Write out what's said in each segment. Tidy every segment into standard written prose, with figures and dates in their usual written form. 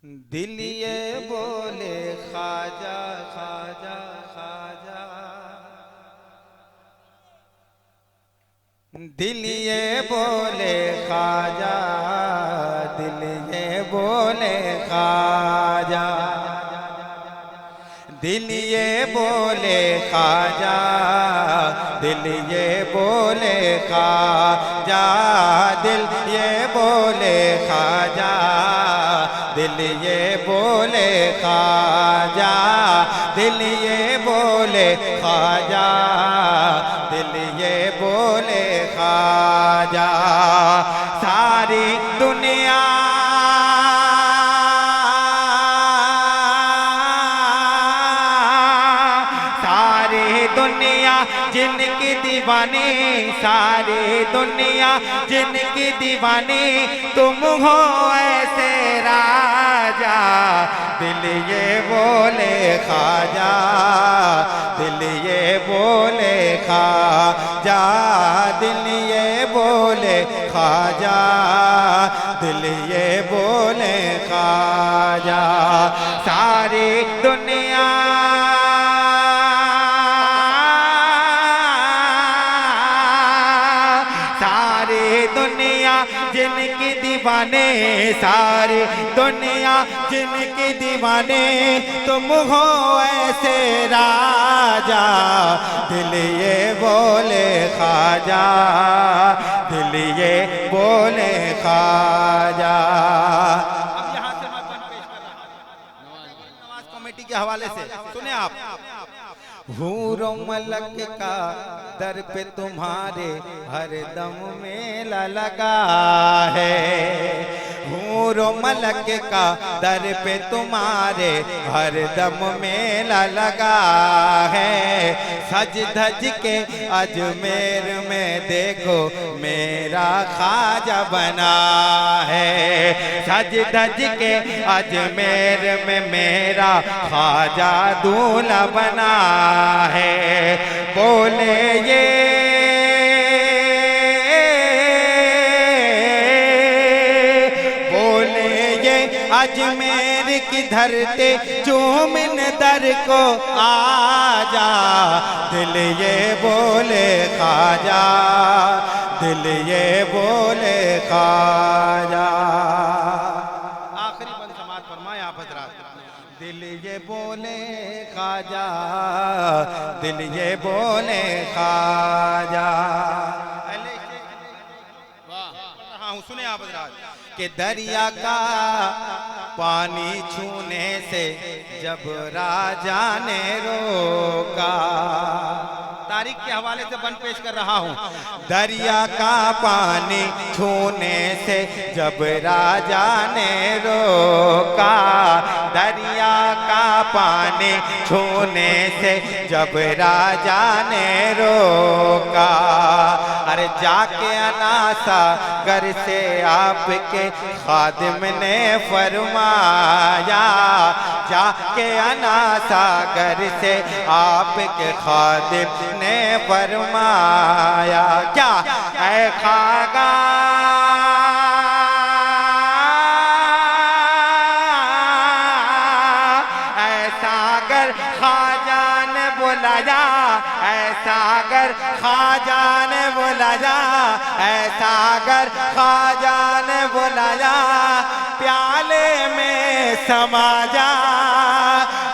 दिल ये बोले ख्वाजा ख्वाजा ख्वाजा, दिल ये बोले ख्वाजा, दिल ये बोले ख्वाजा, दिल ये बोले ख्वाजा, दिल ये बोले ख्वाजा, दिल ये बोले ख्वाजा, दिल ये बोले ख्वाजा, दिल ये बोले ख्वाजा, दिल ये बोले ख्वाजा। सारी दुनिया दुनिया जिनकी दीवानी, सारी दुनिया जिनकी दीवानी, तुम हो ऐसे राजा। दिल ये बोले ख्वाजा, दिल ये बोले ख्वाजा, दिल ये बोले ख्वाजा, दिल ये बोले ख्वाजा। सारी दुनिया दुनिया जिनकी दीवाने, सारी दुनिया जिनकी दीवाने, तुम हो ऐसे राजा। दिल ये बोले ख्वाजा, दिल ये बोले ख्वाजा। अब यहाँ से मैं पेश कर रहा हूँ नवाज कमेटी के हवाले से, सुने आप। हूरो मलक का दर पे तुम्हारे हर दम मेला लगा है, हूरो मलक का दर पे तुम्हारे हर दम मेला लगा है। सज धज के अजमेर में देखो मेरा ख्वाजा बना है, सज धज के अजमेर में मेरा ख्वाजा दूल्हा बना है। बोले ये अजमेर की धरते चूमिन दर को आजा। दिल ये बोले ख्वाजा, दिल ये बोले ख्वाजा। आखिरी बंद समाज फरमाया आप हजरात। दिल ये बोले ख्वाजा, दिल ये बोले ख्वाजा। हाँ सुने आप हजरात कि दरिया का पानी छूने से जब राजा ने रोका, तारीख के हवाले से बन पेश कर रहा हूँ। दरिया का पानी छूने से जब राजा ने रोका, दरिया का पानी छूने से जब राजा ने रोका। अरे जाके अनासा घर से आपके खादिम ने फरमाया, जाके अनासा घर से आपके खादिम ने फरमाया। क्या ऐ खागा ऐसा अगर ख्वाजा ने बुलाया, ऐसा अगर ख्वाजा ने बुलाया, ऐसा अगर ख्वाजा ने बुलाया, प्याले में समा जा,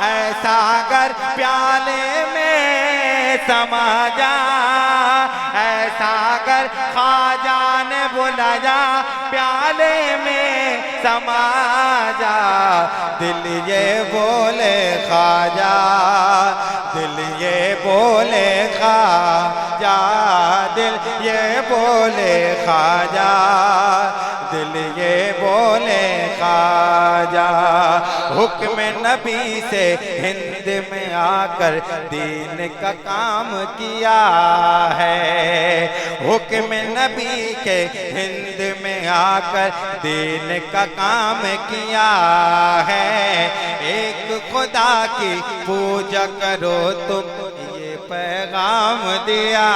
ऐसा अगर प्याले में समा जा, ऐसा अगर ख्वाजा ने बुलाया, प्याले में समा जा। दिल ये बोले ख्वाजा, दिल ये बोले ख्वाजा, दिल ये बोले ख्वाजा, दिल ये बोले ख्वाजा। हुक्म नबी से हिंद में आकर दीन का काम किया है, हुक्म नबी के हिंद में आकर दीन का काम किया है। एक खुदा की पूजा करो तुम, ये पैगाम दिया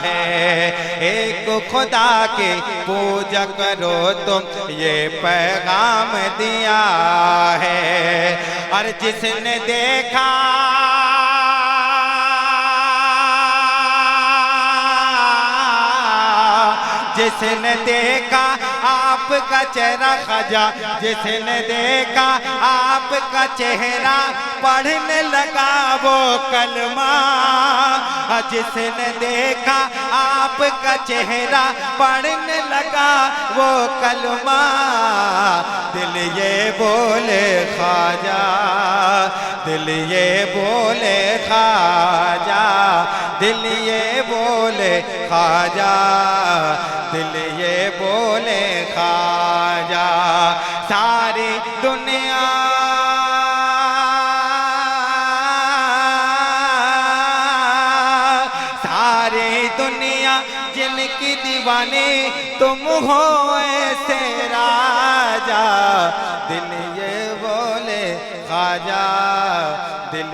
है। एक खुदा के पूजा करो तुम, ये पैगाम दिया है। और जिसने देखा जिसने देखा आपका चेहरा ख़जा, जिसने देखा आपका चेहरा पढ़ने लगा वो कलमा। जिसने देखा आपका चेहरा पढ़ने लगा वो कलमा। दिल ये बोले ख्वाजा, दिल ये बोले ख्वाजा, दिल ये बोले ख्वाजा, दिल ये बोले ख्वाजा। सारी दुनिया सारी दुनिया जिनकी दीवानी तुम हो ऐसे राजा। दिल ये बोले ख्वाजा, दिल